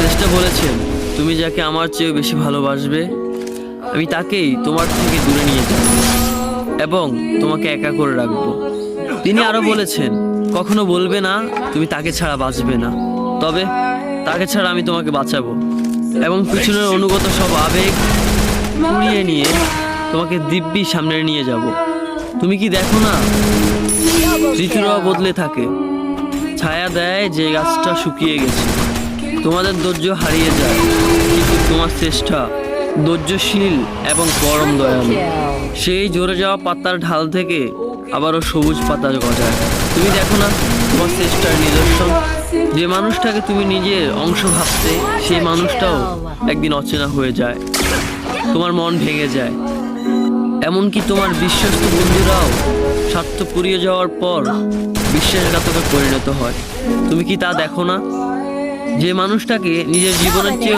শ্রেষ্ঠ বলেছেন, তুমি যাকে আমার চেয়ে বেশি ভালোবাসবে আমি তাকেই তোমার থেকে দূরে নিয়ে যাব এবং তোমাকে একা করে রাখবো। তিনি আরো বলেছেন, কখনো বলবে না তুমি তাকে ছাড়া বাঁচবে না, তবে তাকে ছাড়া আমি তোমাকে বাঁচাবো এবং পিছনের অনুগত সব আবেগ কুড়িয়ে নিয়ে তোমাকে দিব্যি সামনে নিয়ে যাব। তুমি কি দেখো না, ঋতুরাও বদলে থাকে, ছায়া দেয় যে গাছটা শুকিয়ে গেছে। তোমাদের ধৈর্য হারিয়ে যায়, কিন্তু তোমার চেষ্টা ধৈর্যশীল এবং পরম দয়ালু। সেই ঝরে যাওয়া পাতার ঢাল থেকে আবারও সবুজ পাতা গজায়। তুমি দেখো না তোমার চেষ্টার নিদর্শন। যে মানুষটাকে তুমি নিজের অংশ ভাবতে, সেই মানুষটাও একদিন অচেনা হয়ে যায়, তোমার মন ভেঙে যায়। এমনকি তোমার বিশ্বস্ত বন্ধুরাও স্বার্থ পুড়িয়ে যাওয়ার পর বিশ্বাসঘাতকে পরিণত হয়। তুমি কি তা দেখো না? যে মানুষটাকে নিজের জীবনের চেয়ে